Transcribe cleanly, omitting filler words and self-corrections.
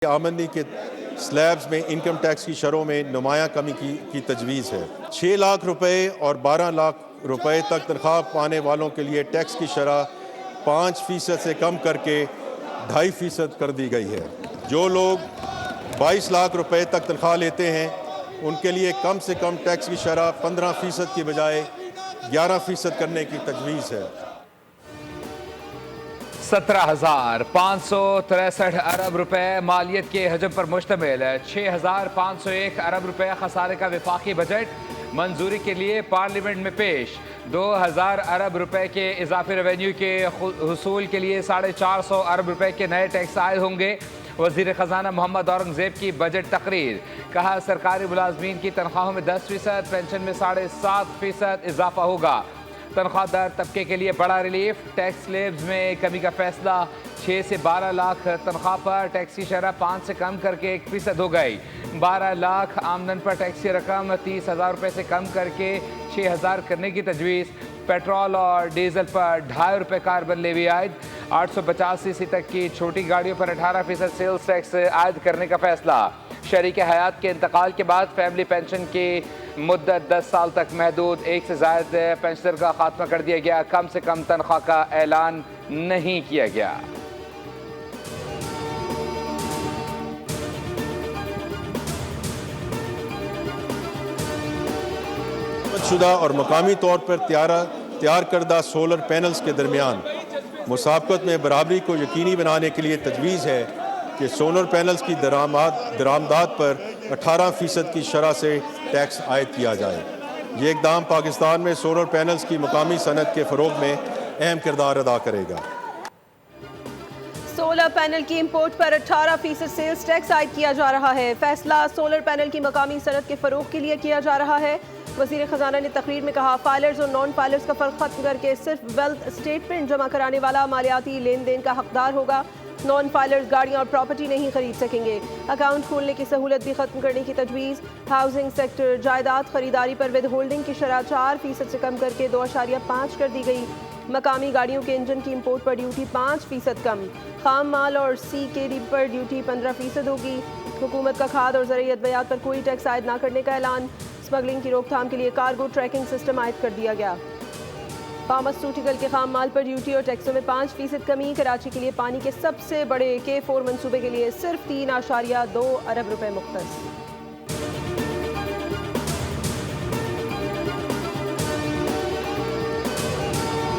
आमदनी के स्लैब्स में इनकम टैक्स की शरों में नुमायां कमी की तजवीज़ है। 6 लाख रुपए और 12 लाख रुपए तक तनख्वाह पाने वालों के लिए टैक्स की शरह 5% से कम करके 2.5% कर दी गई है। जो लोग 22 लाख रुपए तक तनख्वाह लेते हैं उनके लिए कम से कम टैक्स की शरह 15% की बजाय 11% करने की तजवीज़ है। 17,563 अरब रुपए मालियत के हजम पर मुश्तमिल 6,501 अरब रुपए खसारे का विफाकी बजट मंजूरी के लिए पार्लियामेंट में पेश। 2,000 अरब रुपए के इजाफी रेवेन्यू के हुसूल के लिए 450 अरब रुपए के नए टैक्स आयद होंगे। वजीर खजाना मोहम्मद औरंगजेब की बजट तकरीर, कहा सरकारी मुलाजमीन की तनख्वाहों में 10%, पेंशन में 7.5% इजाफा होगा। तनख्वाहदार तबके के लिए बड़ा रिलीफ, टैक्स स्लेब्स में कमी का फैसला। 6 से 12 लाख तनख्वाह पर टैक्स की शरह 5 से कम करके 1% हो गई। 12 लाख आमदन पर टैक्स की रकम 30,000 रुपये से कम करके 6,000 करने की तजवीज़। पेट्रोल और डीजल पर 2.5 रुपये कार्बन लेवी आयद। 850 सीसी तक की छोटी गाड़ियों पर 18% सेल्स टैक्स आयद करने का फैसला। शरीक हयात के इंतकाल के बाद फैमिली पेंशन की मुद्दत 10 साल तक महदूद। एक से ज़्यादा पेंशनर का खात्मा कर दिया गया। कम से कम तनख्वाह का ऐलान नहीं किया गया। शुदा और मकामी तौर पर तैयार करदा सोलर पैनल्स के दरमियान मुसाबकत में बराबरी को यकीनी बनाने के लिए तजवीज़ है कि सोलर पैनल्स की दरामदात पर 18% की शरह से टैक्स आयद किया जाए। ये इकदाम पाकिस्तान में सोलर पैनल्स की मकामी सनत के फ़रोग में अहम किरदार अदा करेगा। सोलर पैनल की इंपोर्ट पर 18% सेल्स टैक्स आयद किया जा रहा है। फैसला सोलर पैनल की मकामी सनत के फ़रोग के लिए किया जा रहा है। वज़ीर ख़जाना ने तकरीर में कहा, फाइलर्स और नॉन फाइलर्स का फ़र्क ख़त्म करके सिर्फ वेल्थ स्टेटमेंट जमा कराने वाला मालियाती लेन देन का हकदार होगा। नॉन फाइलर्स गाड़ियाँ और प्रॉपर्टी नहीं खरीद सकेंगे। अकाउंट खोलने की सहूलत भी ख़त्म करने की तजवीज़। हाउसिंग सेक्टर जायदाद खरीदारी पर विद होल्डिंग की शरह 4% से कम करके 2.5 कर दी गई। मकामी गाड़ियों के इंजन की इंपोर्ट पर ड्यूटी 5% कम। खाम माल और CKD पर ड्यूटी 15% होगी। हुकूमत का खाद और ज़रूरी अद्वियात पर कोई टैक्स आयद न करने का ऐलान। स्मगलिंग की रोकथाम के लिए कार्गो ट्रैकिंग सिस्टम आयद कर दिया गया। फार्मास्यूटिकल के खाम माल पर ड्यूटी और टैक्सों में 5% कमी। कराची के लिए पानी के सबसे बड़े K4 मंसूबे के लिए सिर्फ 3.2 अरब रुपए मुख्तस।